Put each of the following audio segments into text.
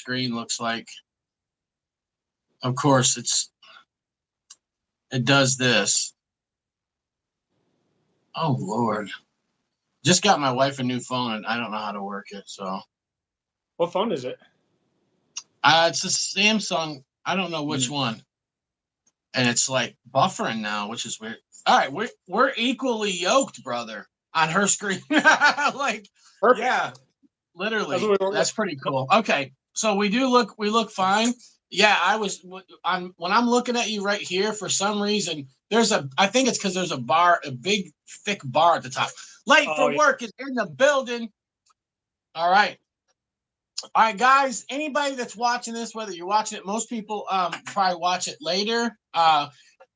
screen looks like. Of course, it does this. Oh, Lord. Just got my wife a new phone, and I don't know how to work it. So, what phone is it? It's a Samsung. I don't know which one. And it's like buffering now, which is weird. All right, we're equally yoked, brother, on her screen. Like, perfect. Yeah, literally. That's pretty cool. Okay, so we look fine. Yeah, when I'm looking at you right here, for some reason, I think it's because there's a big, thick bar at the top. Late for work is in the building. All right, guys, anybody that's watching this, whether you're watching it, most people probably watch it later.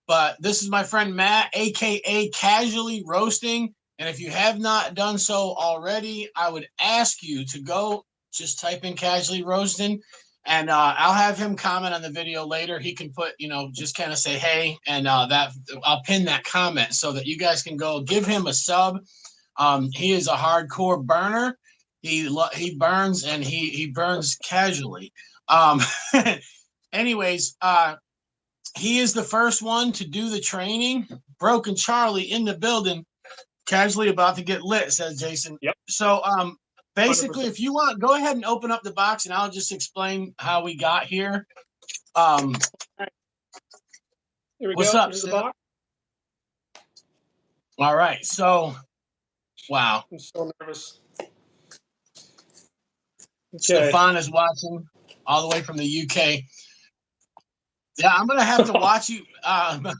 But this is my friend Matt, aka Casually Roasting. And if you have not done so already, I would ask you to go just type in Casually Roasting. And I'll have him comment on the video later. He can put, just kind of say, hey, and that I'll pin that comment so that you guys can go give him a sub. He is a hardcore burner. He burns, and he burns casually. Anyways, he is the first one to do the training. Broken Charlie in the building, casually about to get lit, says Jason. Yep. So basically, 100%. If you want, go ahead and open up the box, and I'll just explain how we got here. Here we what's go. Up, the box. All right. So, wow. I'm so nervous. Okay. Stefan is watching all the way from the UK. Yeah, I'm gonna have to watch you, Matt.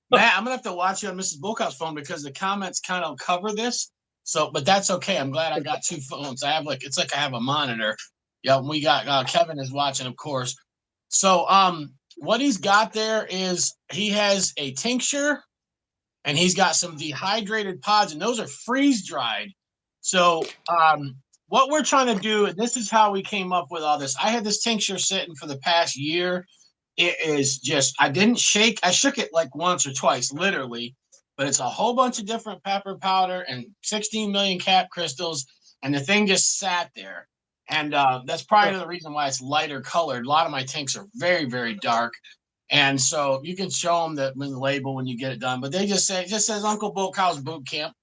I'm gonna have to watch you on Mrs. BullCow's phone because the comments kind of cover this. So, but that's okay. I'm glad I got two phones. I have a monitor. Yeah, we got Kevin is watching, of course. So, what he's got there is he has a tincture, and he's got some dehydrated pods, and those are freeze dried. So, what we're trying to do, and this is how we came up with all this. I had this tincture sitting for the past year. It is just, I shook it like once or twice, literally, but it's a whole bunch of different pepper powder and 16 million cap crystals, and the thing just sat there. And that's probably the reason why it's lighter colored. A lot of my tanks are very, very dark. And so you can show them the label when you get it done, but it just says Uncle BullCow's Boot Camp.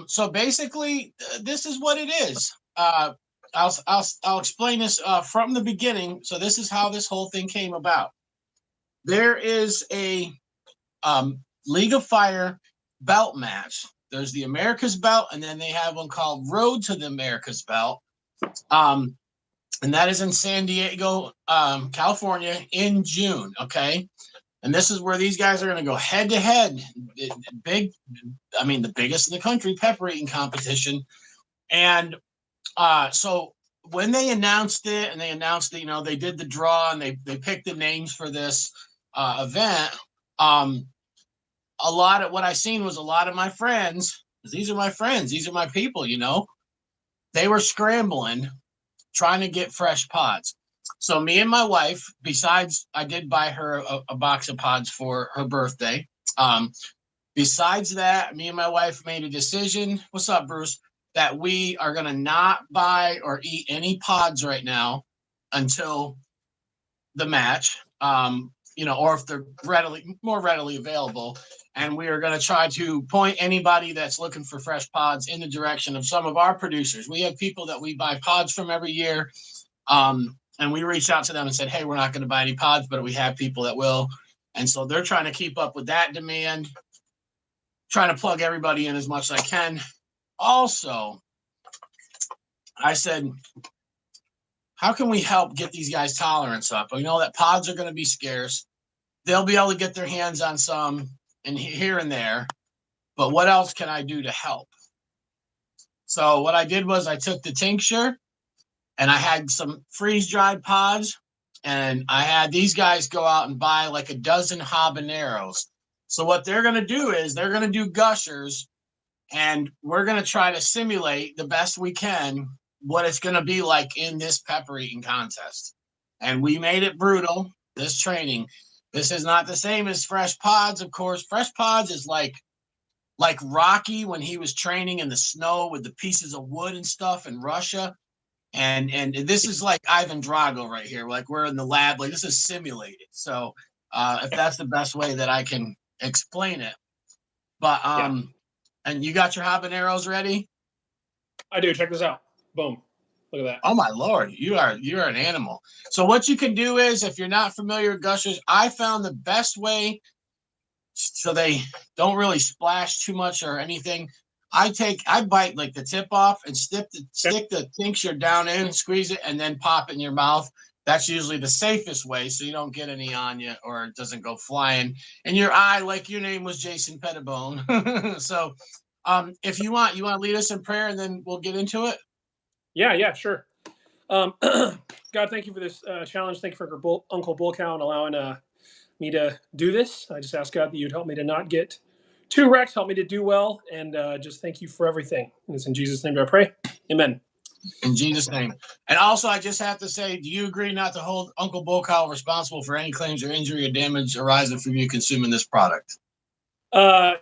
So basically, this is what it is. I'll explain this from the beginning. So this is how this whole thing came about. There is a League of Fire belt match. There's the America's Belt, and then they have one called Road to the America's Belt. And that is in San Diego, California in June. Okay. And this is where these guys are going to go head to head. The biggest in the country, pepper eating competition. And so when they announced it, and they announced that, they did the draw and they picked the names for this event, a lot of what I seen was a lot of my friends, these are my friends, these are my people, they were scrambling, trying to get fresh pods. So me and my wife, besides I did buy her a box of pods for her birthday. Besides that, me and my wife made a decision. What's up, Bruce? That we are going to not buy or eat any pods right now until the match, or if they're more readily available. And we are going to try to point anybody that's looking for fresh pods in the direction of some of our producers. We have people that we buy pods from every year. And we reached out to them and said, hey, we're not going to buy any pods, but we have people that will. And so they're trying to keep up with that demand, trying to plug everybody in as much as I can. Also, I said, how can we help get these guys tolerance up? We know that pods are going to be scarce. They'll be able to get their hands on some and here and there. But what else can I do to help? So what I did was I took the tincture and I had some freeze-dried pods, and I had these guys go out and buy like a dozen habaneros. So what they're going to do is they're going to do gushers, and we're going to try to simulate the best we can what it's going to be like in this pepper eating contest. And we made it brutal, this training. This is not the same as Fresh Pods, of course. Fresh Pods is like Rocky when he was training in the snow with the pieces of wood and stuff in Russia. And this is like Ivan Drago right here. Like we're in the lab. Like this is simulated. So if that's the best way that I can explain it. But and you got your habaneros ready? I do. Check this out. Boom. Look at that. Oh my Lord, you're an animal. So what you can do is, if you're not familiar with gushers, I found the best way so they don't really splash too much or anything. I bite like the tip off and stick the tincture down in and squeeze it and then pop it in your mouth. That's usually the safest way so you don't get any on you or it doesn't go flying. And your eye, like your name was Jason Pettibone. So if you want to lead us in prayer and then we'll get into it. Yeah, sure. God, thank you for this challenge. Thank you for Uncle BullCow and allowing me to do this. I just ask God that you'd help me to not get too wrecked, help me to do well, and just thank you for everything. And it's in Jesus' name I pray. Amen. In Jesus' name. And also, I just have to say, do you agree not to hold Uncle BullCow responsible for any claims or injury or damage arising from you consuming this product? No,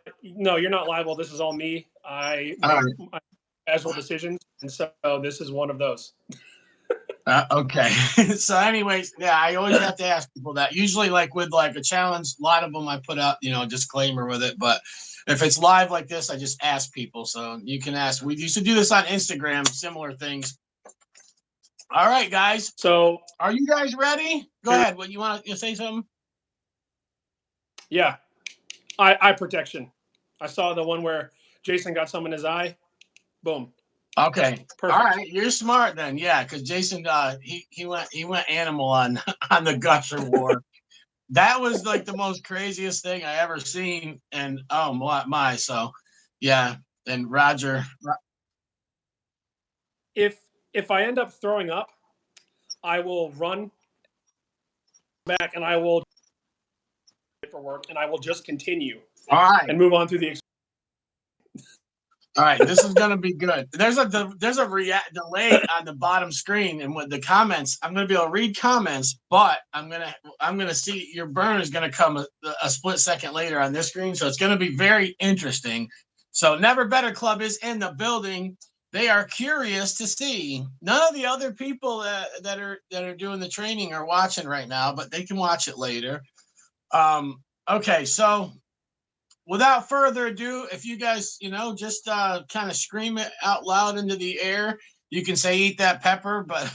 you're not liable. This is all me. I make my casual decisions, and so this is one of those. Okay. So anyways, yeah, I always have to ask people that. Usually like with like a challenge, a lot of them I put out, a disclaimer with it. But if it's live like this, I just ask people. So you can ask. We used to do this on Instagram, similar things. All right, guys. So are you guys ready? Go ahead. What you want to say something? Yeah. Eye protection. I saw the one where Jason got some in his eye. Boom. Okay. Perfect. All right. You're smart then. Yeah, because Jason he went animal on the gusher war. That was like the most craziest thing I ever seen. And oh my. So yeah. And Roger. If I end up throwing up, I will run back and I will for work and I will just continue. All right. And move on through the All right, this is gonna be good. There's a delay on the bottom screen, and with the comments, I'm gonna be able to read comments, but I'm gonna see your burn is gonna come a split second later on this screen, so it's gonna be very interesting. So, Never Better Club is in the building. They are curious to see. None of the other people that are doing the training are watching right now, but they can watch it later. Okay, so. Without further ado, if you guys, just kind of scream it out loud into the air, you can say "eat that pepper," but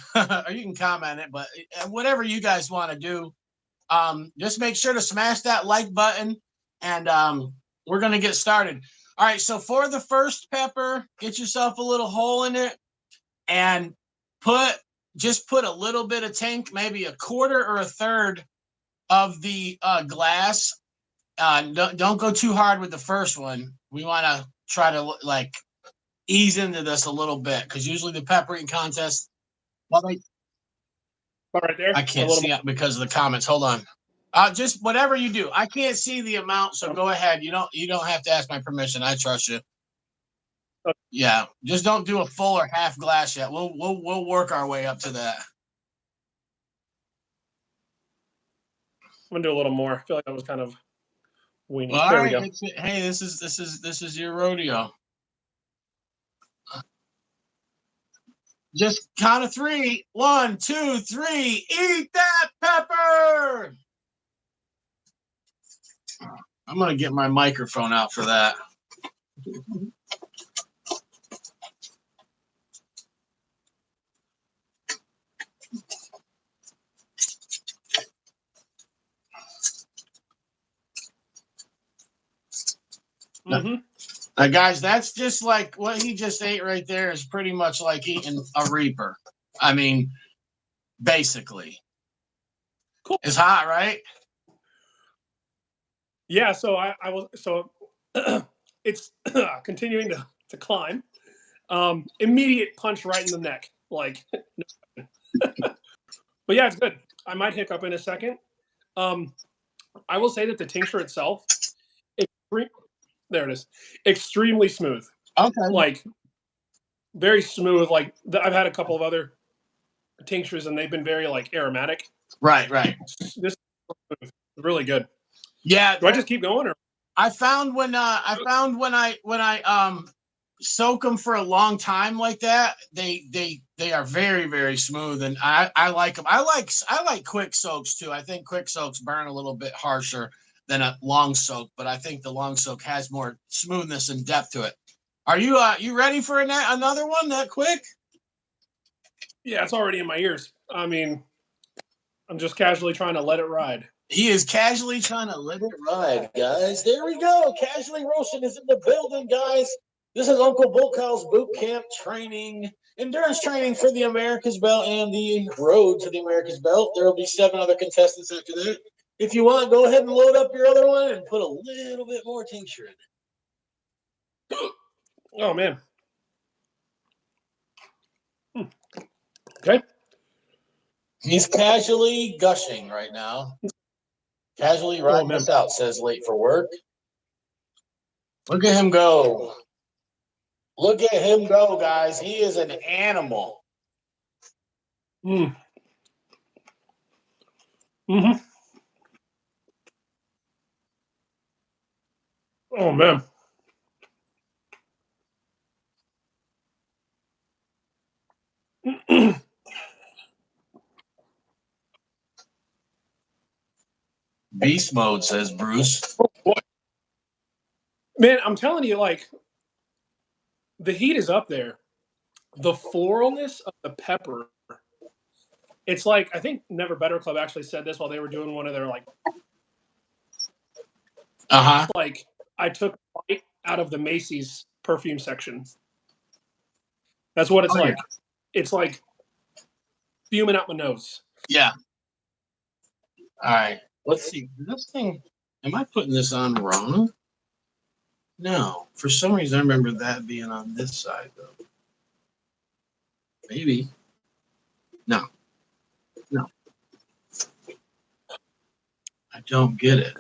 or you can comment it. But whatever you guys want to do, just make sure to smash that like button, and we're gonna get started. All right. So for the first pepper, get yourself a little hole in it, and put a little bit of tank, maybe a quarter or a third of the glass. Don't go too hard with the first one. We want to try to like ease into this a little bit because usually the pepper eating contest. Well, right there. I can't see it because of the comments. Hold on. Just whatever you do. I can't see the amount, so go ahead. You don't have to ask my permission. I trust you. Okay. Yeah, just don't do a full or half glass yet. We'll work our way up to that. I'm gonna do a little more. I feel like I was kind of weenie. Well, there all we right. go. Hey, this is your rodeo. Just count of three. 1, 2, 3. Eat that pepper. I'm going to get my microphone out for that. Mm-hmm. Now, guys, that's just like what he just ate right there is pretty much like eating a Reaper. I mean, basically. Cool. It's hot, right? Yeah, so I will. So it's continuing to climb. Immediate punch right in the neck, like. But yeah, it's good. I might hiccup in a second. I will say that the tincture itself, there it is, extremely smooth. Okay. Like very smooth. Like I've had a couple of other tinctures and they've been very like aromatic. Right. This is really good. Yeah. Do I just keep going or? I found when I soak them for a long time like that, they are very, very smooth, and I like them. I like quick soaks too. I think quick soaks burn a little bit harsher than a long soak, but I think the long soak has more smoothness and depth to it. Are you ready for another one that quick? Yeah, it's already in my ears. I mean, I'm just casually trying to let it ride. He is casually trying to let it ride, guys. There we go. Casually roasting is in the building, guys. This is Uncle BullCow's boot camp training, endurance training for the America's Belt and the road to the America's Belt. There will be 7 other contestants after that. If you want, go ahead and load up your other one and put a little bit more tincture in it. Oh, man. Okay. He's casually gushing right now. Casually riding this out, says late for work. Look at him go. Look at him go, guys. He is an animal. Mm. Mm-hmm. Oh, man. Beast mode, says Bruce. Oh, boy. Man, I'm telling you, like, the heat is up there. The floralness of the pepper. It's like, I think Never Better Club actually said this while they were doing one of their, like, like, I took a bite out of the Macy's perfume section. That's what it's like. Yeah. It's like fuming out my nose. Yeah. All right. Let's see. This thing, am I putting this on wrong? No. For some reason, I remember that being on this side, though. Maybe. No. No. I don't get it.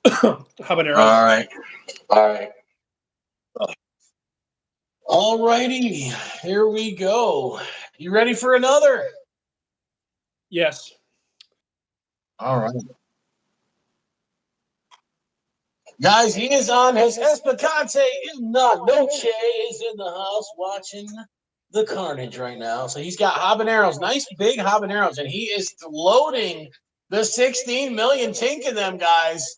Habanero. All right. All right. All righty. Here we go. You ready for another? Yes. All right. Guys, he is on his Espacate in La Noche is in the house watching the carnage right now. So he's got habaneros, nice big habaneros, and he is loading the 16 million tink in them, guys.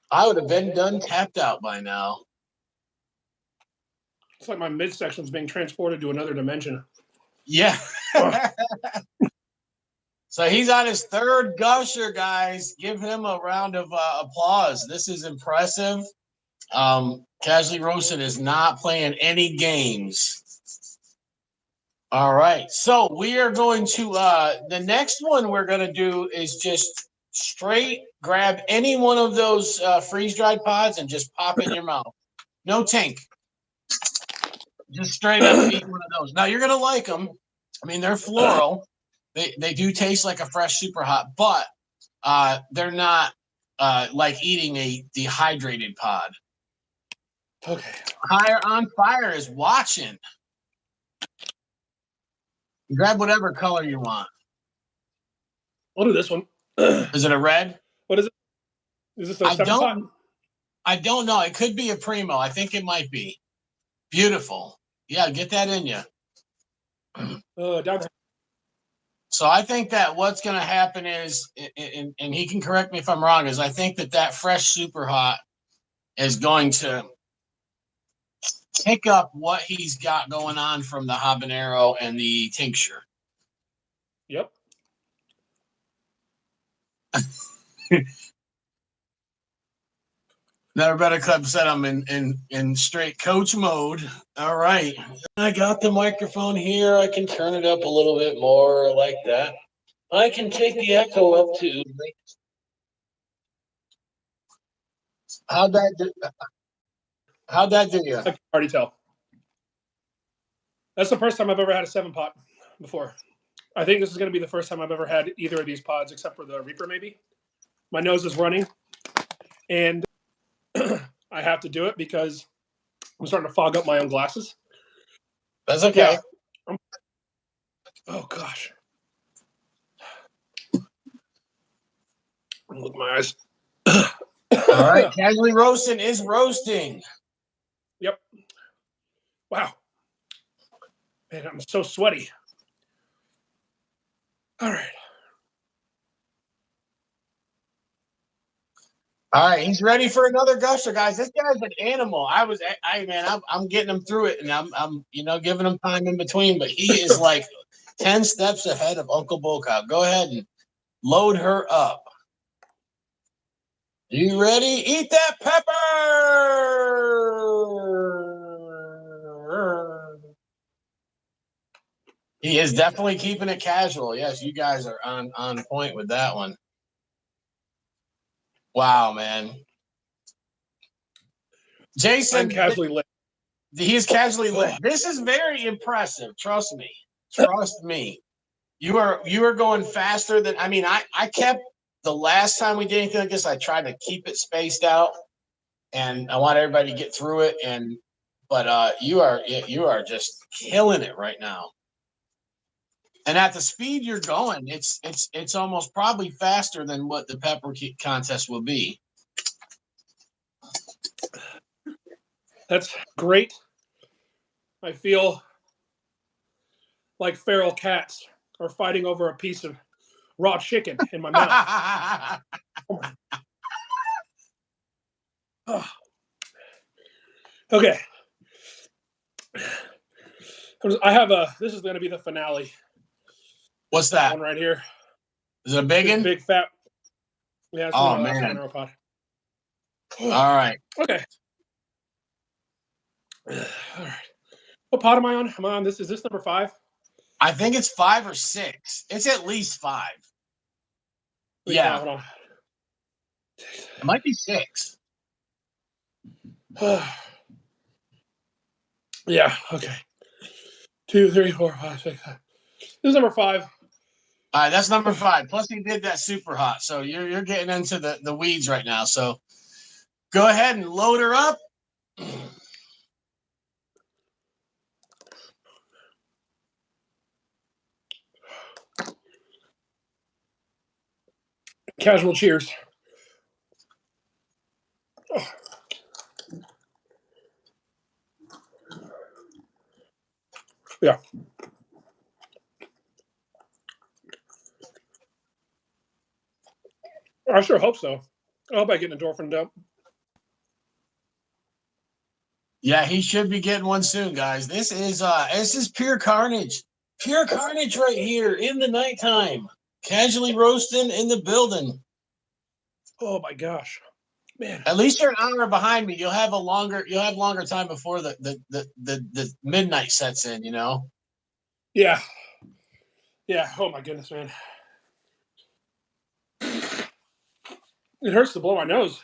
I would have been done tapped out by now. It's like my midsection is being transported to another dimension. Yeah. So he's on his 3rd gusher, guys. Give him a round of applause. This is impressive. Casually Roasted is not playing any games. All right. So we are going to the next one we're going to do is just straight grab any one of those freeze-dried pods and just pop it in your mouth. No tank. Just straight up eat one of those. Now you're going to like them. I mean, they're floral. They do taste like a fresh super hot, but they're not like eating a dehydrated pod. Okay. Higher on Fire is watching. Grab whatever color you want. I'll do this one. Is it a red? What is it? Is this a 7 pot? I don't know. It could be a Primo. I think it might be. Beautiful. Yeah, get that in you. Down. So I think that what's going to happen is, and he can correct me if I'm wrong, is I think that fresh super hot is going to pick up what he's got going on from the habanero and the tincture. Yep. Never Better Club said I'm in straight coach mode. All right. I got the microphone here. I can turn it up a little bit more like that. I can take the echo up too. How'd that do you? I can already tell. That's the first time I've ever had a 7 pot before. I think this is going to be the first time I've ever had either of these pods except for the Reaper maybe. My nose is running, and I have to do it because I'm starting to fog up my own glasses. That's okay. Yeah. Oh, gosh. Look at my eyes. All right, casually roasting is roasting. Yep. Wow. Man, I'm so sweaty. All right. All right, he's ready for another gusher, guys. This guy's an animal. I'm getting him through it, and I'm giving him time in between. But he is like 10 steps ahead of Uncle BullCow. Go ahead and load her up. You ready? Eat that pepper. He is definitely keeping it casual. Yes, you guys are on point with that one. Wow, man. Jason, I'm casually lit. he's casually lit. This is very impressive. Trust me. Trust me. You are going faster than I kept the last time we did anything like this, I tried to keep it spaced out and I want everybody to get through it. But you are just killing it right now. And at the speed you're going, it's almost probably faster than what the pepper contest will be. That's great. I feel like feral cats are fighting over a piece of raw chicken in my mouth. Oh. Okay. I have this is going to be the finale. What's that? One right here. Is it a big one? Big fat. Yeah, it's oh, my man. last one, pot. All right. Okay. All right. What pot am I on? Am I on this? Is this number 5? I think it's 5 or 6. It's at least 5. Yeah. Hold on. It might be 6. Yeah. Okay. 2, 3, 4, 5, 6, 7. This is number 5. All right, that's number 5. Plus, he did that super hot, so you're getting into the weeds right now. So, go ahead and load her up. Casual cheers. Oh. Yeah. I sure hope so. I hope I get an endorphin dump. Yeah, he should be getting one soon, guys. This is pure carnage. Pure carnage right here in the nighttime. Casually roasting in the building. Oh my gosh. Man. At least you're an hour behind me. You'll have longer time before the midnight sets in, you know? Yeah. Yeah. Oh my goodness, man. It hurts to blow my nose.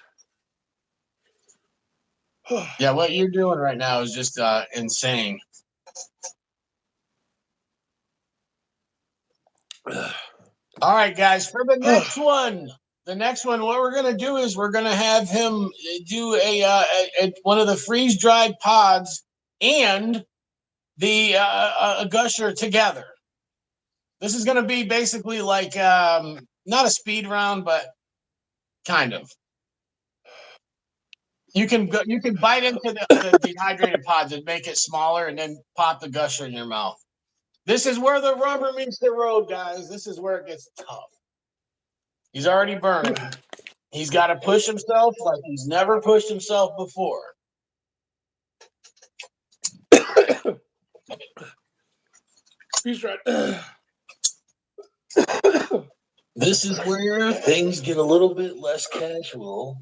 Yeah, what you're doing right now is just insane. All right, guys, for the next one. The next one, what we're gonna do is we're gonna have him do a one of the freeze dried pods and the a gusher together. This is gonna be basically like not a speed round, but kind of. You can bite into the dehydrated pods and make it smaller, and then pop the gusher in your mouth. This is where the rubber meets the road, guys. This is where it gets tough. He's already burning. He's got to push himself like he's never pushed himself before. He's right. This is where things get a little bit less casual.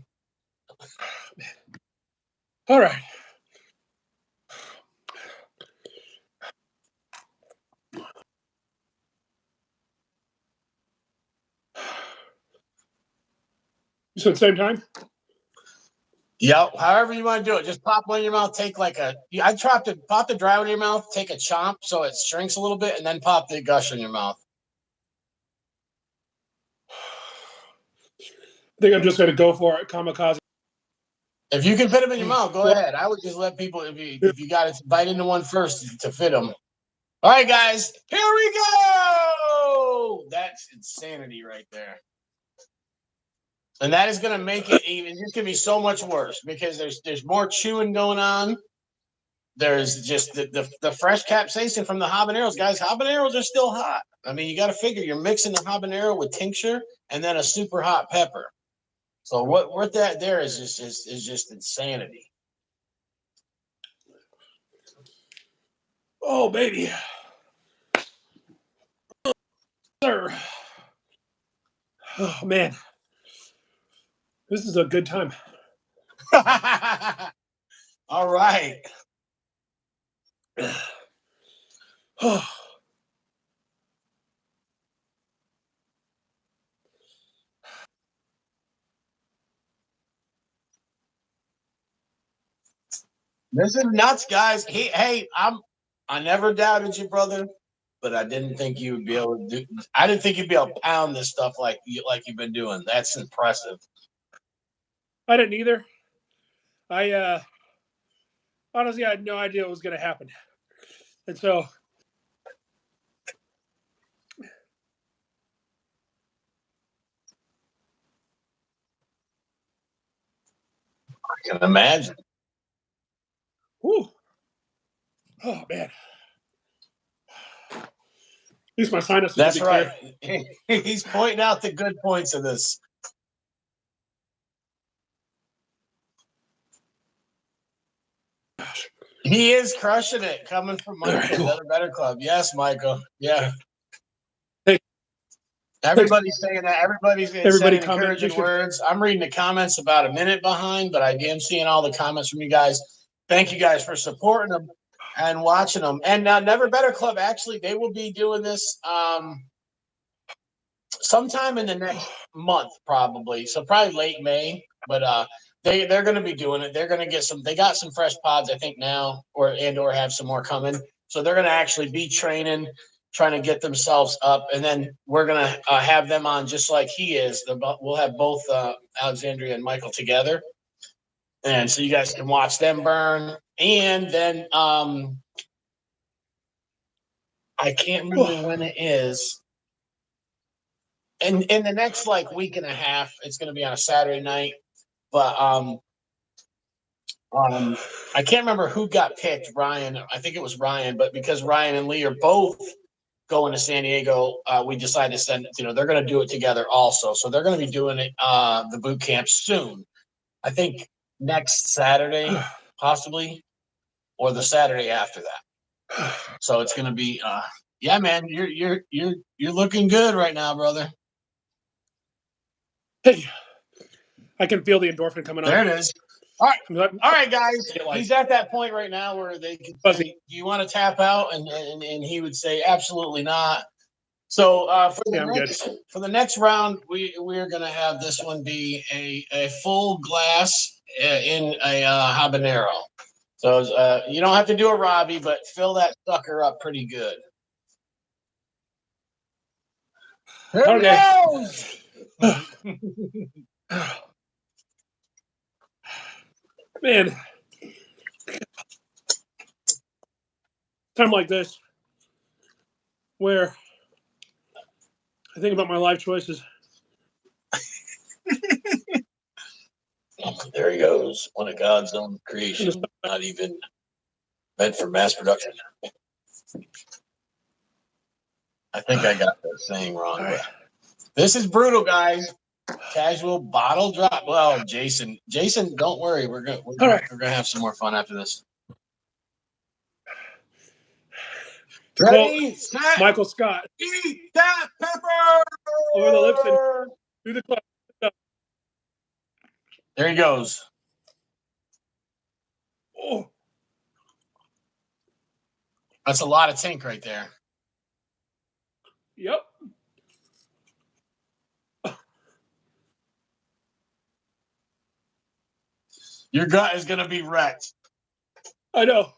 All right. You said same time? Yep. However you want to do it. Just pop one in your mouth. Take pop the dry one in your mouth. Take a chomp so it shrinks a little bit, and then pop the gush in your mouth. I think I'm just gonna go for it, kamikaze. If you can fit them in your mouth, go ahead. I would just let people if you got to bite into one first to fit them. All right, guys, here we go. That's insanity right there. And that is going to make it even. It's going to be so much worse because there's more chewing going on. There's just the fresh capsaicin from the habaneros, guys. Habaneros are still hot. I mean, you got to figure you're mixing the habanero with tincture and then a super hot pepper. So what that there is just insanity. Oh, baby. Sir. Oh, man. This is a good time. All right. Oh. This is nuts, guys. Hey, I never doubted you, brother, but I didn't think you would be able to do. I didn't think you'd be able to pound this stuff like you've been doing. That's impressive. I didn't either. I honestly, I had no idea what was going to happen. And so I can imagine. whew. Oh, man. At least my sinuses That's will be right. clear. He's pointing out the good points of this. He is crushing it, coming from Michael, All right, cool. Better Club. Yes, Michael. Yeah. Hey, everybody's saying that. Everybody's everybody saying comment. encouraging words. I'm reading the comments about a minute behind, but I am seeing all the comments from you guys. Thank you guys for supporting them and watching them. And Never Better Club, actually, they will be doing this sometime in the next month, probably. So probably late May, but they're going to be doing it. They're going to get some. They got some fresh pods, I think now, or have some more coming. So they're going to actually be training, trying to get themselves up, and then we're going to have them on just like he is. We'll have both Alexandria and Michael together, and so you guys can watch them burn. And then I can't remember when it is. And in the next like week and a half, it's going to be on a Saturday night. But I can't remember who got picked. Ryan, I think it was Ryan. But because Ryan and Lee are both going to San Diego, we decided to send. They're going to do it together also. So they're going to be doing it the boot camp soon. I think next Saturday, possibly, or the Saturday after that. So it's going to be. Yeah, man, you're looking good right now, brother. Hey, I can feel the endorphin coming on. There it is. All right, guys. He's at that point right now where they can say, "Do you want to tap out?" And he would say, "Absolutely not." So for the next round, we're going to have this one be a full glass in a habanero. So you don't have to do a Robbie, but fill that sucker up pretty good. There it goes. Man, time like this where I think about my life choices. There he goes. One of God's own creation, not even meant for mass production. I think I got that saying wrong. But this is brutal, guys. Casual bottle drop. Well, Jason, don't worry. We're gonna have some more fun after this. Ready, set, Michael Scott. Eat that pepper. Over the lips and through the club. There he goes. Oh, that's a lot of tink right there. Yep. Your gut is gonna be wrecked. I know.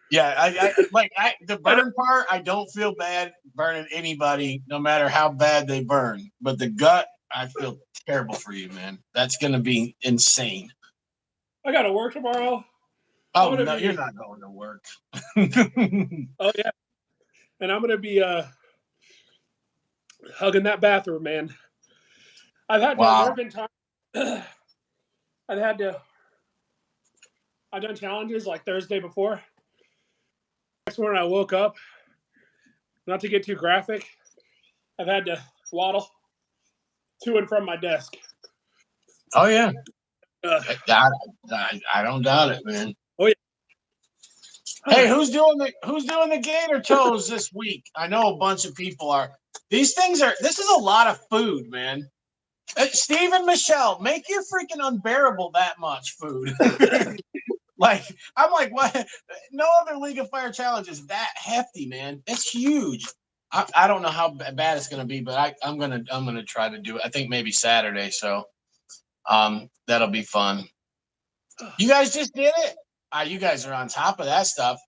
Yeah, the burn part. I don't feel bad burning anybody, no matter how bad they burn. But the gut, I feel terrible for you, man. That's gonna be insane. I gotta work tomorrow. Oh no, you're not going to work. Oh yeah, and I'm gonna be hugging that bathroom, man. There have been times I've had to. I've done challenges like Thursday before. Next morning I woke up. Not to get too graphic, I've had to waddle to and from my desk. Oh yeah, Uh, I don't doubt it, man. oh yeah. Hey, who's doing the gator toes this week? I know a bunch of people are. This is a lot of food, man. Steve and Michelle, make your freaking unbearable that much food. Like, I'm like, what? No other League of Fire challenge is that hefty, man. It's huge. I don't know how bad it's gonna be, but I'm gonna try to do it. I think maybe Saturday, so that'll be fun. You guys just did it. You guys are on top of that stuff.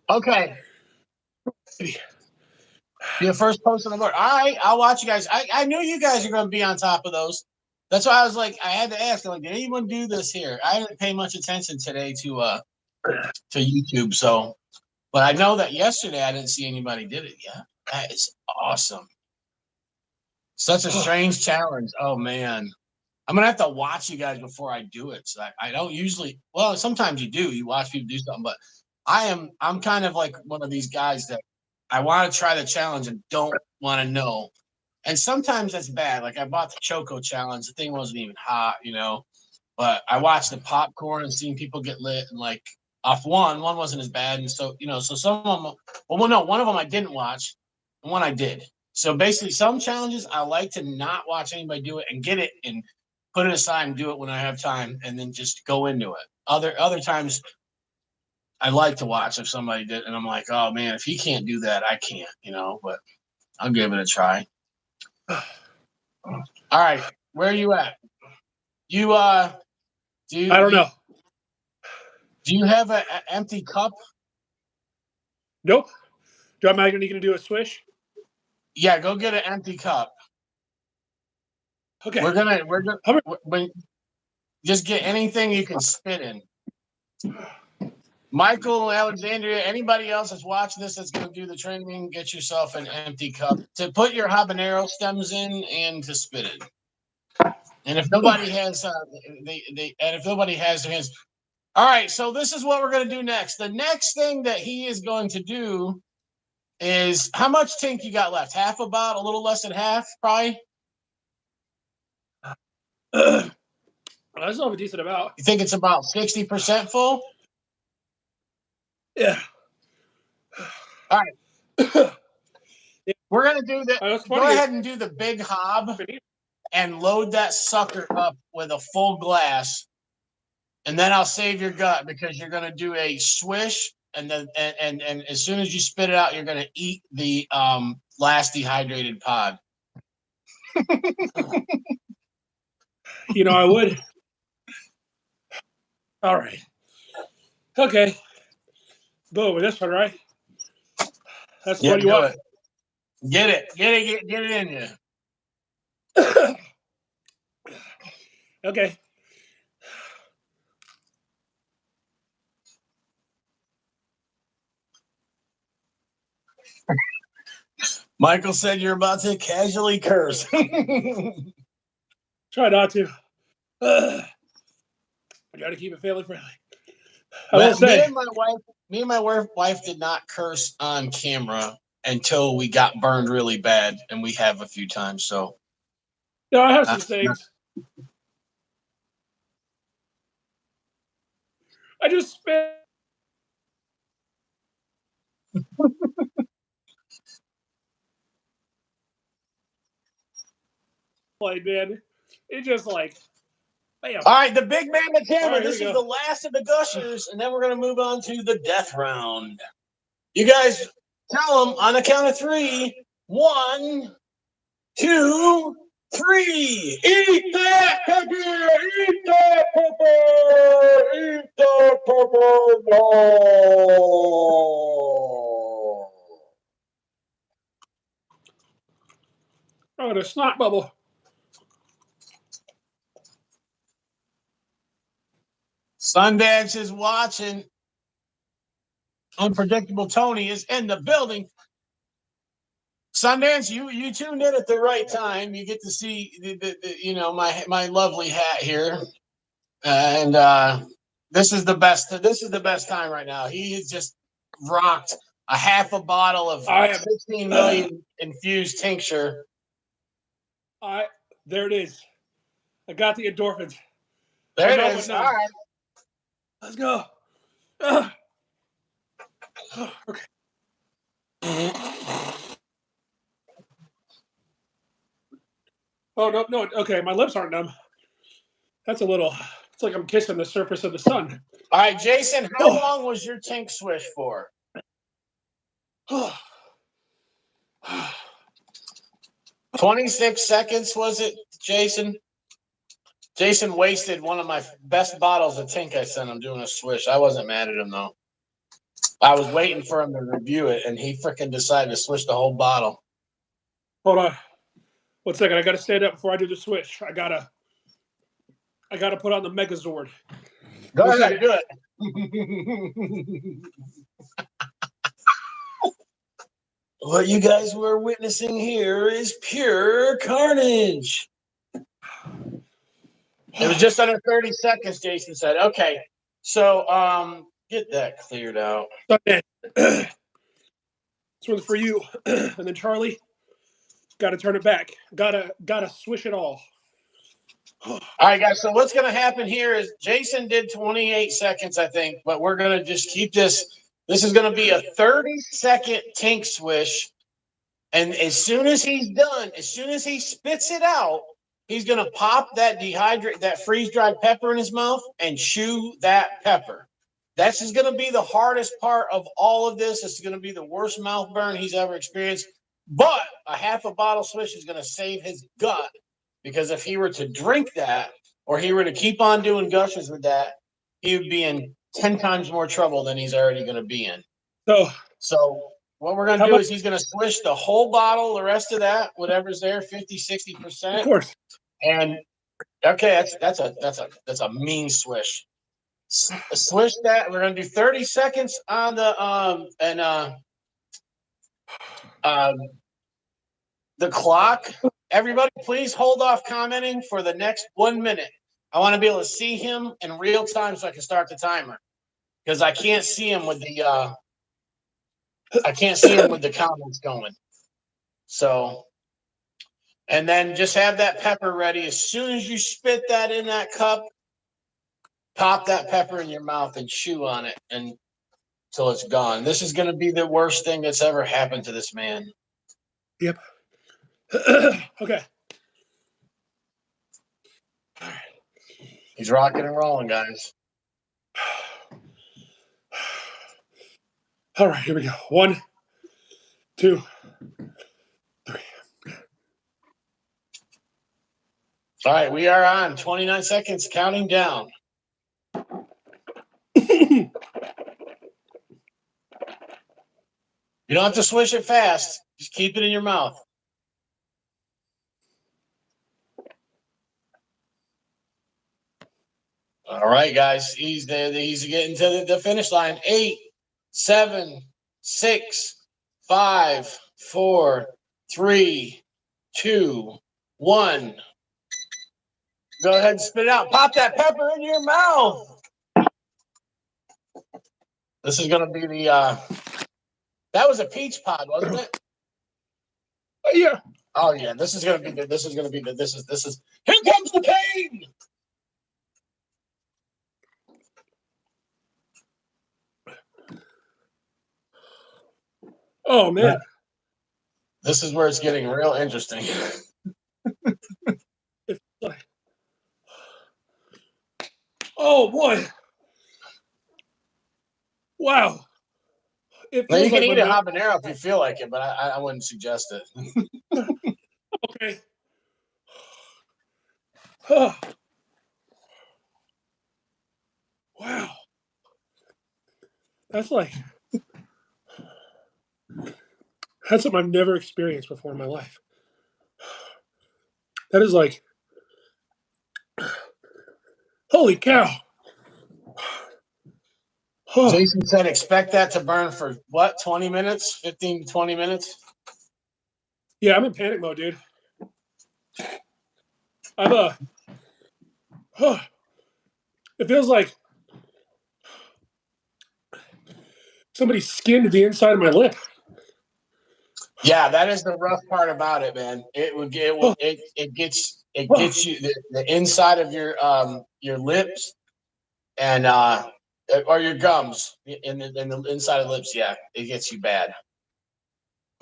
Okay. Your first post on the board. All right, I'll watch you guys. I knew you guys are going to be on top of those. That's why I was like, I had to ask. I'm like, did anyone do this here? I didn't pay much attention today to YouTube. So, but I know that yesterday I didn't see anybody did it yet. That is awesome. Such a strange challenge. Oh man, I'm gonna have to watch you guys before I do it. So I don't usually. Well, sometimes you do. You watch people do something, but I'm kind of like one of these guys that I want to try the challenge and don't want to know. And sometimes that's bad. Like I bought the Choco challenge. The thing wasn't even hot, but I watched the popcorn and seen people get lit and like off one wasn't as bad. And so, so some of them, well, no, one of them I didn't watch and one I did. So basically some challenges I like to not watch anybody do it and get it and put it aside and do it when I have time and then just go into it. Other times I like to watch if somebody did, and I'm like, oh man, if he can't do that, I can't, but I'll give it a try. All right, where are you at? You I don't know. Do you have an empty cup? Nope. Am I going to do a swish? Yeah, go get an empty cup. Okay. We're gonna just get anything you can spit in. Michael, Alexandria, anybody else that's watching this that's going to do the training, get yourself an empty cup to put your habanero stems in and to spit it. And if nobody has, if nobody has their hands, all right. So this is what we're going to do next. The next thing that he is going to do is how much tank you got left? Half a bottle, a little less than half, probably. That's not a decent amount. You think it's about 60% full? Yeah. All right. We're going to do that. Go ahead and do the big hob and load that sucker up with a full glass. And then I'll save your gut because you're going to do a swish. And then, and as soon as you spit it out, you're going to eat the last dehydrated pod. I would. All right. Okay. Boom, with this one, right? That's what you want. Get it in you. Okay. Michael said you're about to casually curse. Try not to. I try to keep it family friendly. Me and my wife did not curse on camera until we got burned really bad, and we have a few times. So, no, I have some things. I just spit. Like, man, it just like. Bam. All right, the big man the camera. Right, this is the last of the gushers, and then we're going to move on to the death round. You guys tell them on the count of 3. 1, 2, 3. Eat that pepper! Eat that pepper! Eat that pepper! No! Oh, the snot bubble. Sundance is watching. Unpredictable Tony is in the building. Sundance, you tuned in at the right time. You get to see my lovely hat here, and this is the best. This is the best time right now. He has just rocked a half a bottle of 16 million infused tincture. There it is. I got the endorphins. There it is. All right, let's go. Okay. Oh no! Okay, my lips aren't numb. That's a little. It's like I'm kissing the surface of the sun. All right, Jason. How long was your tank swish for? 26 seconds, was it, Jason? Jason wasted one of my best bottles of Tink I sent him doing a swish. I wasn't mad at him, though. I was waiting for him to review it, and he freaking decided to swish the whole bottle. Hold on. 1 second. I got to stand up before I do the swish. I gotta put on the Megazord. Go ahead, do it. What you guys were witnessing here is pure carnage. It was just under 30 seconds, Jason said. Okay, so get that cleared out. This one's for you. And then Charlie, got to turn it back. Gotta swish it all. All right, guys, so what's going to happen here is Jason did 28 seconds, I think, but we're going to just keep this. This is going to be a 30-second tank swish. And as soon as he's done, as soon as he spits it out, he's going to pop that freeze-dried pepper in his mouth and chew that pepper. That's just going to be the hardest part of all of this. It's going to be the worst mouth burn he's ever experienced. But a half a bottle swish is going to save his gut, because if he were to drink that or he were to keep on doing gushes with that, he would be in 10 times more trouble than he's already going to be in. So what we're going to do is he's going to swish the whole bottle, the rest of that, whatever's there, 50, 60%. Of course. And okay, that's a mean swish. Swish that. We're going to do 30 seconds on the clock. Everybody, please hold off commenting for the next 1 minute. I want to be able to see him in real time so I can start the timer, because I can't see him with the comments going. So, and then just have that pepper ready. As soon as you spit that in that cup, pop that pepper in your mouth and chew on it until it's gone. This is going to be the worst thing that's ever happened to this man. Yep. Okay. All right. He's rocking and rolling, guys. All right, here we go. 1, 2, 3. All right, we are on 29 seconds, counting down. You don't have to swish it fast. Just keep it in your mouth. All right, guys. He's getting to the finish line. 8, 7, 6, 5, 4, 3, 2, 1. Go ahead and spit it out. Pop that pepper in your mouth. This is going to be the that was a peach pod, wasn't it? Yeah. Oh yeah, this is going to be the this is here comes the pain. Oh man. This is where it's getting real interesting. Oh boy. Wow. Now you can eat a habanero if you feel like it, but I wouldn't suggest it. Okay. Oh. Wow. That's something I've never experienced before in my life. That is like, holy cow. Oh. Jason said expect that to burn for what, 20 minutes, 15 to 20 minutes? Yeah, I'm in panic mode, dude. I'm it feels like somebody skinned the inside of my lip. Yeah, that is the rough part about it, man. Oh, It oh, gets you the inside of your lips and or your gums in the inside of the lips. Yeah, it gets you bad.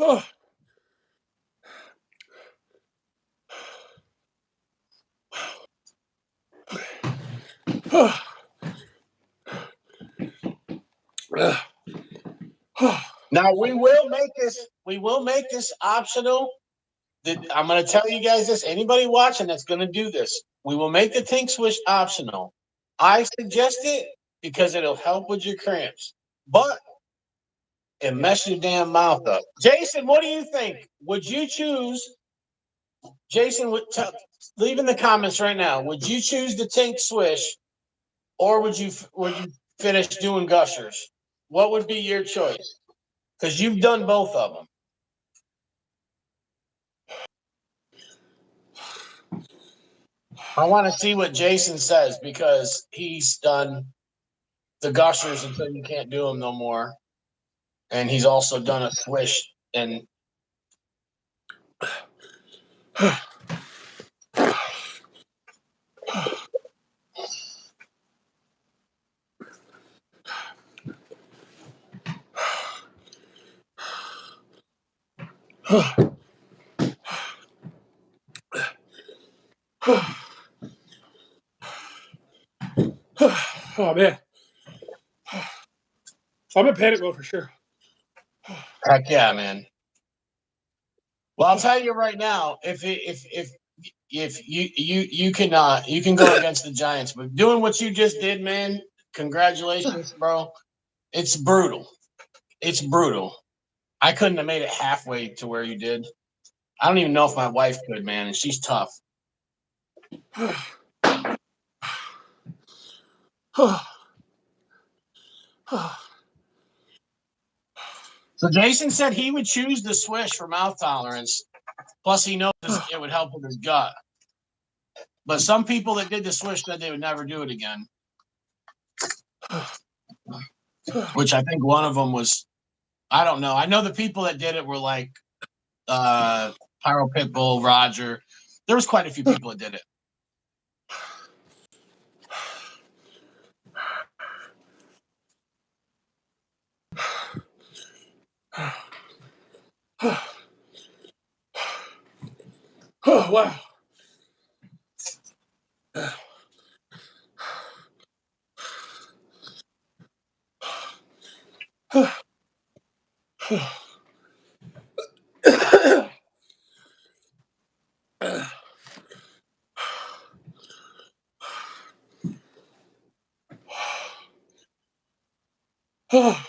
oh, oh, oh. Now we will make this optional. I'm going to tell you guys this. Anybody watching that's going to do this, we will make the Tink Swish optional. I suggest it because it'll help with your cramps, but it messes your damn mouth up. Jason, what do you think? Would you choose? Jason, leave in the comments right now. Would you choose the Tink Swish, or would you finish doing gushers? What would be your choice? Because you've done both of them. I want to see what Jason says because he's done the gushers until you can't do them no more, and he's also done a swish. And Oh man, I'm in panic mode for sure. heck yeah, man. Well, I'll tell you right now, if you can go against the Giants, but doing what you just did, man, congratulations, bro. It's brutal. It's brutal. I couldn't have made it halfway to where you did. I don't even know if my wife could, man, and she's tough. So Jason said he would choose the swish for mouth tolerance. Plus, he knows it would help with his gut. But some people that did the swish said they would never do it again. Which I think one of them was, I don't know. I know the people that did it were like Pyro Pitbull, Roger. There was quite a few people that did it. Oh wow. Oh,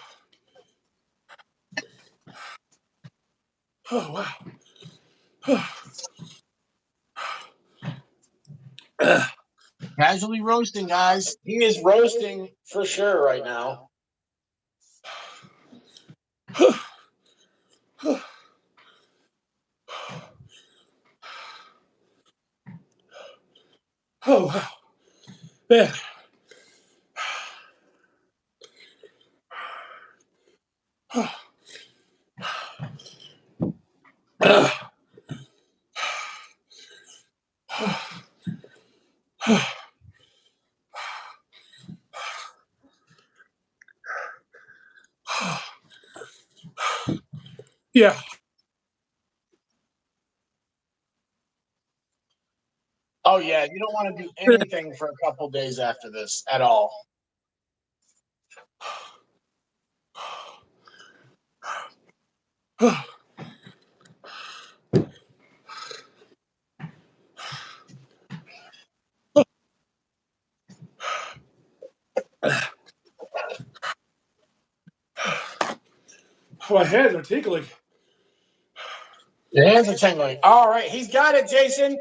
oh wow. Casually roasting, guys. He is roasting for sure right now. Oh wow. Man. Yeah. Oh yeah, you don't want to do anything for a couple days after this at all. My hands are tickling. Your hands are tingling. All right, he's got it, Jason.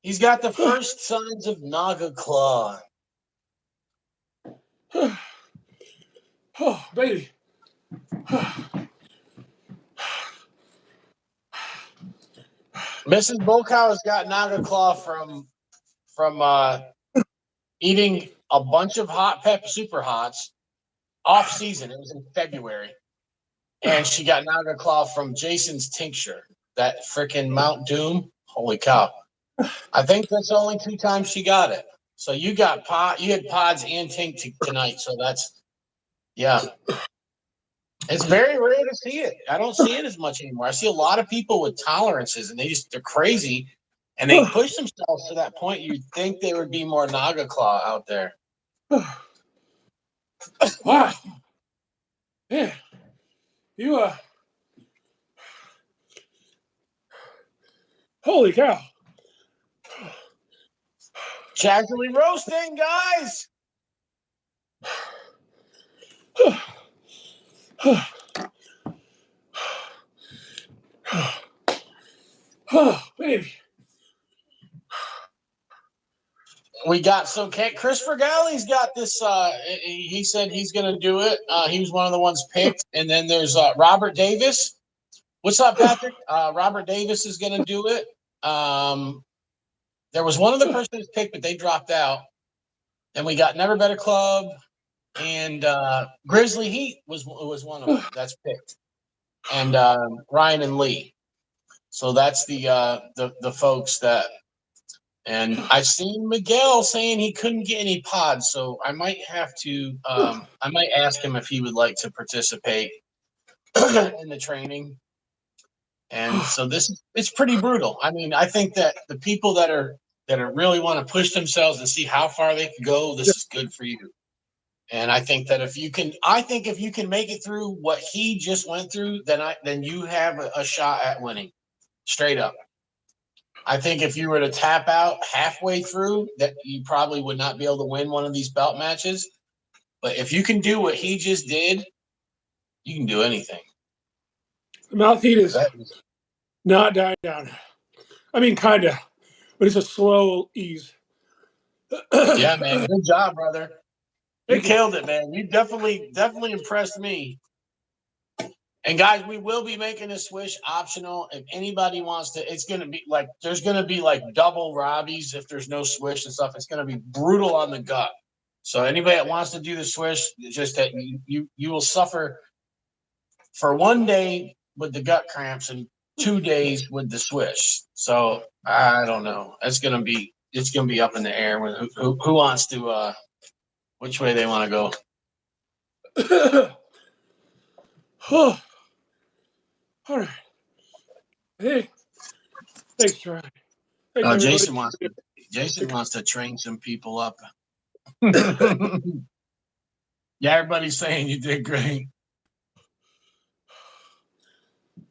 He's got the first signs of Naga Claw. Oh baby. Mrs. BullCow's got Naga Claw from eating a bunch of hot pepper super hots off season. It was in February. And she got Naga Claw from Jason's tincture, that freaking Mount Doom. Holy cow. I think that's the only 2 times she got it. So you got you had pods and tink tonight. So that's, yeah. It's very rare to see it. I don't see it as much anymore. I see a lot of people with tolerances and they're crazy and they push themselves to that point. You'd think there would be more Naga Claw out there. Wow. Yeah. You, holy cow. Casually roasting, guys. Oh, baby. We got Chris Vergali's got this. He said he's going to do it. He was one of the ones picked. And then there's Robert Davis. What's up, Patrick? Robert Davis is going to do it. There was one other person who was picked, but they dropped out. Then we got Never Better Club and Grizzly Heat was one of them that's picked, and Ryan and Lee. So that's the folks that. And I've seen Miguel saying he couldn't get any pods, so I might have to. I might ask him if he would like to participate in the training. And so it's pretty brutal. I mean, I think that the people that are really want to push themselves and see how far they can go, this is good for you. And I think that if you can make it through what he just went through, then you have a shot at winning, straight up. I think if you were to tap out halfway through, that you probably would not be able to win one of these belt matches. But if you can do what he just did, you can do anything. The mouth heat is not dying down. I mean, kind of, but it's a slow ease. Yeah, man. Good job, brother. You killed it, man. You definitely impressed me. And guys, we will be making a swish optional. If anybody wants to, it's going to be like, there's going to be like double Robbies if there's no swish and stuff. It's going to be brutal on the gut. So anybody that wants to do the swish, just that you will suffer for 1 day with the gut cramps and 2 days with the swish. So I don't know. It's going to be up in the air. Who wants to, which way they want to go? All right. Hey, thanks, Troy. Jason wants to train some people up. Yeah, everybody's saying you did great.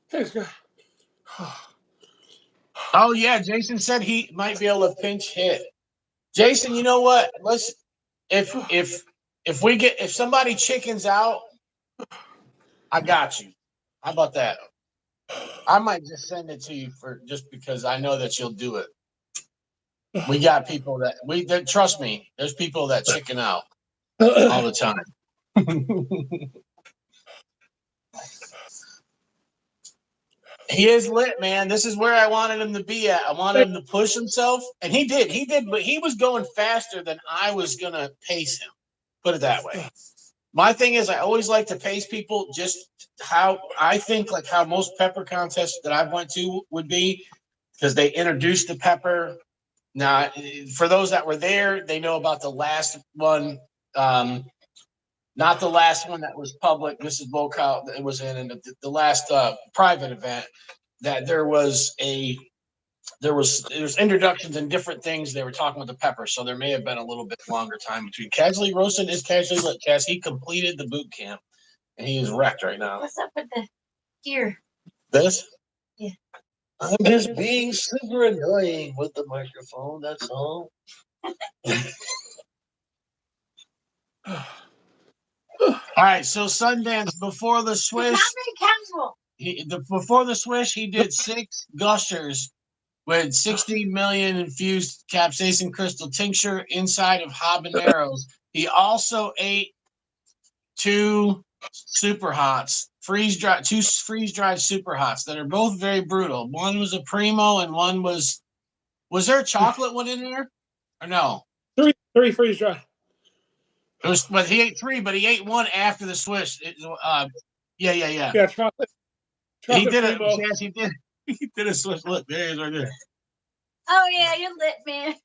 Thanks, guys. Oh yeah, Jason said he might be able to pinch hit. Jason, you know what? If somebody chickens out, I got you. How about that? I might just send it to you just because I know that you'll do it. We got people that trust me. There's people that chicken out all the time. He is lit, man. This is where I wanted him to be at. I wanted him to push himself, and he did. But he was going faster than I was gonna pace him. Put it that way. My thing is, I always like to pace people just how I think, like how most pepper contests that I've went to would be, because they introduced the pepper. Now, for those that were there, they know about the last one, not the last one that was public. Mrs. BullCow it was in, and the last private event that there was introductions and different things. They were talking with the pepper, so there may have been a little bit longer time between. Casually roasting is casually lit. Cas, he completed the boot camp, and he is wrecked right now. What's up with the gear? This? Yeah. I'm just being super annoying with the microphone. That's all. All right, so Sundance before the swish. It's not very casual. Before the swish, he did 6 gushers with 60 million infused capsaicin crystal tincture inside of habaneros. He also ate 2 super hots two freeze-dried super hots that are both very brutal. One was a primo, and one was there a chocolate one in there or no? Three freeze dry. It was, but he ate 3, but he ate one after the Swiss. Yeah. Yeah, chocolate He did primo. it. Yes, he did. He did a Swiss. Look, there he is right there. Oh yeah, you're lit, man.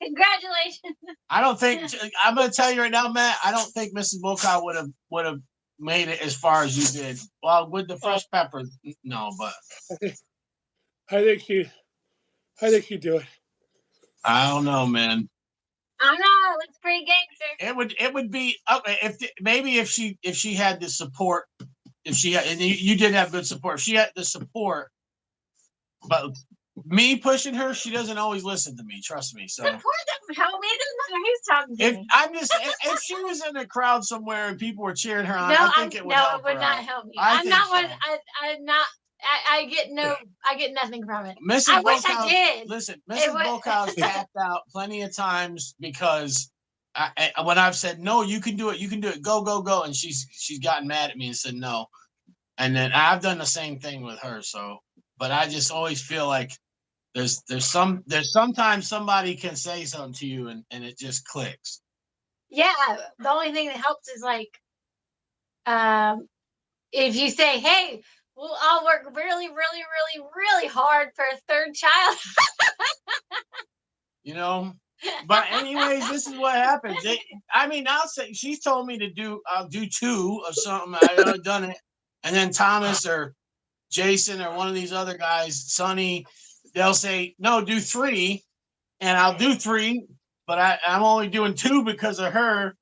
Congratulations. I don't think I'm going to tell you right now, Matt. I don't think Mrs. BullCow would have made it as far as you did. Well, with the fresh peppers, no, but I think she'd do it. I don't know, man. I don't know. It looks pretty gangster. It would be okay if she had the support, if she had, and you did have good support. If she had the support, but me pushing her, she doesn't always listen to me. Trust me. So Support doesn't help me. It doesn't matter who's talking to if me. I'm just if she was in a crowd somewhere and people were cheering her on, No, I think it would help it would her not out. help me. I I'm think not so. one. I'm not. I get nothing from it. Mrs. I wish I BullCow's, did. listen, Mrs. BullCow's tapped out plenty of times because when I've said no, you can do it, go, and she's gotten mad at me and said no, and then I've done the same thing with her. So, but I just always feel like there's sometimes somebody can say something to you and it just clicks. Yeah, the only thing that helps is like, if you say, "Hey, we'll all work really, really, really, really hard for a third child." You know. But anyways, this is what happens. I'll say she's told me I'll do 2 of something. I've done it, and then Thomas or Jason or one of these other guys, Sonny, they'll say no, do 3, and I'll do 3, but I'm only doing 2 because of her.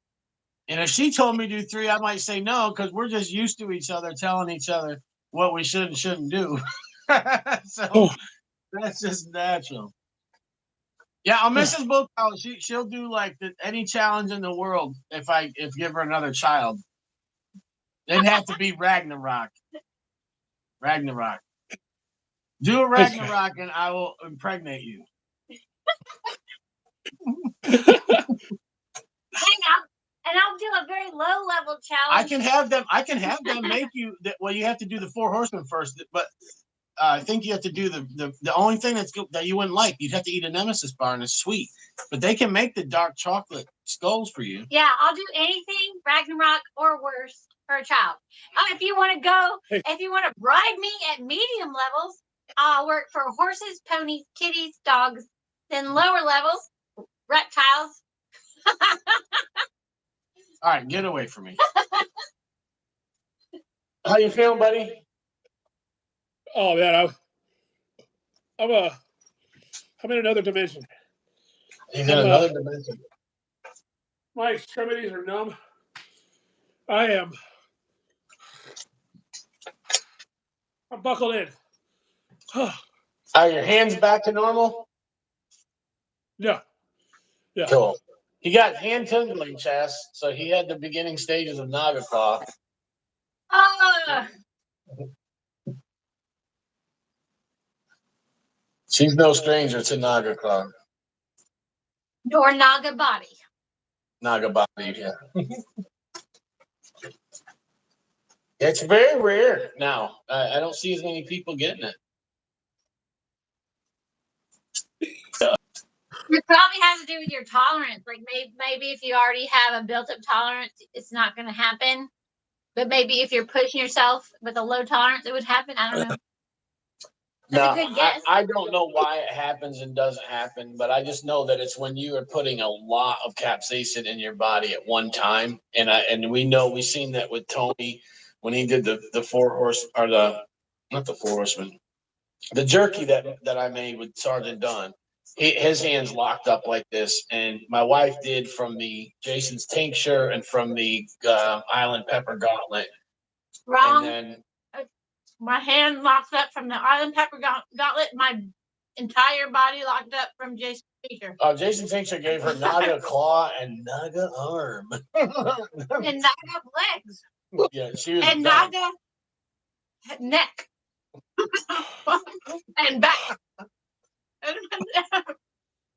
And if she told me to do 3, I might say no because we're just used to each other telling each other what we should and shouldn't do. So that's just natural. Yeah, Mrs. BullCow, she'll do like any challenge in the world if give her another child. It'd have to be Ragnarok. Ragnarok. Do a Ragnarok and I will impregnate you. Hang on, and I'll do a very low level challenge. I can have them make you. Well, you have to do the 4 horsemen first, but I think you have to do the only thing that you wouldn't like. You'd have to eat a Nemesis bar and it's sweet, but they can make the dark chocolate skulls for you. Yeah, I'll do anything Ragnarok or worse for a child. If you want to bribe me at medium levels, I'll work for horses, ponies, kitties, dogs. Then lower levels, reptiles. All right, get away from me. How you feeling, buddy? Oh man, I'm in another dimension. He's in another dimension. My extremities are numb. I'm buckled in. Are your hands back to normal? Yeah. Cool. He got hand tingling, Chas, so he had the beginning stages of Naga Claw. She's no stranger to Naga Claw. Nor Naga body. Naga body, yeah. It's very rare now. I don't see as many people getting it. It probably has to do with your tolerance. Like maybe if you already have a built-up tolerance, it's not going to happen. But maybe if you're pushing yourself with a low tolerance, it would happen. I don't know. That's a good guess. I don't know why it happens and doesn't happen, but I just know that it's when you are putting a lot of capsaicin in your body at one time. And we've seen that with Tony when he did the 4 horse or not the 4 horsemen, the jerky that I made with Sergeant Dunn. His hands locked up like this, and my wife did from the Jason's tincture and from the Island Pepper Gauntlet. Wrong. And then my hand locked up from the Island Pepper Gauntlet. My entire body locked up from Jason's tincture. Jason Tincture gave her Naga Claw and Naga Arm. And Naga legs. Yeah, she was. And done. Naga neck. And back.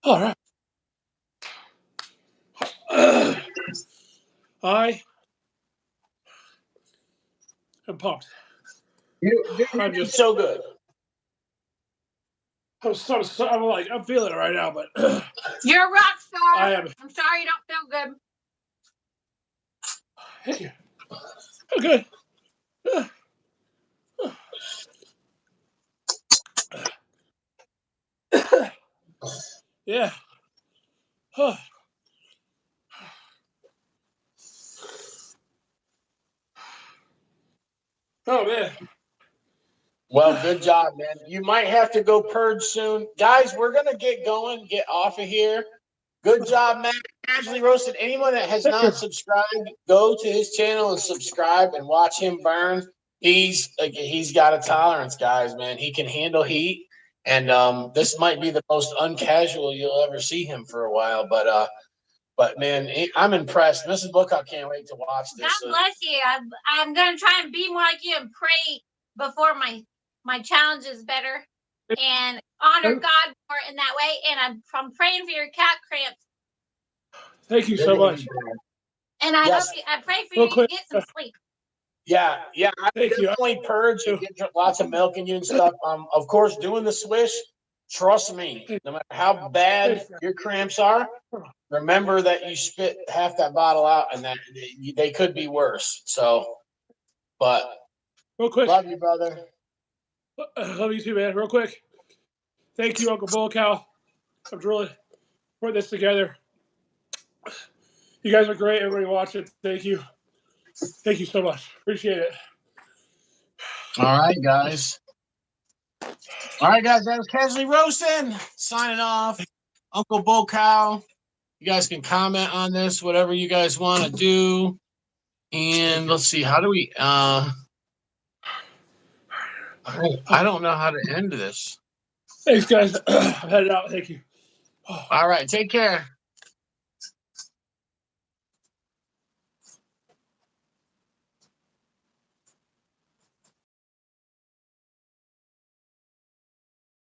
All right. I'm pumped. You're I'm just so good. I'm feeling it right now, but You're a rock star. I am. I'm sorry you don't feel good. Thank you. Okay. Yeah. Oh man. Well, good job, man. You might have to go purge soon. Guys, we're going to get going, get off of here. Good job, Matt. Casually Roasted. Anyone that has not subscribed, go to his channel and subscribe and watch him burn. He's got a tolerance, guys, man. He can handle heat. And this might be the most uncasual you'll ever see him for a while. But man, I'm impressed. Mrs. Bookout can't wait to watch this. God bless you. I'm going to try and be more like you and pray before my challenge is better and honor God more in that way. And I'm praying for your cat cramps. Thank you so much. And I pray for you to get some sleep. Yeah. I Thank you. definitely purge and get lots of milk in you and stuff. Of course, doing the swish, trust me, no matter how bad your cramps are, remember that you spit half that bottle out and that they could be worse. So, but real quick. Love you, brother. Love you too, man. Real quick. Thank you, Uncle BullCow. I'm really putting this together. You guys are great. Everybody watch it. Thank you. Thank you so much. Appreciate it. All right, guys. That was Casually Roasting signing off. Uncle BullCow. You guys can comment on this, whatever you guys want to do. And let's see, how do we I don't know how to end this. Thanks, guys. I'm headed out. Thank you. All right, take care.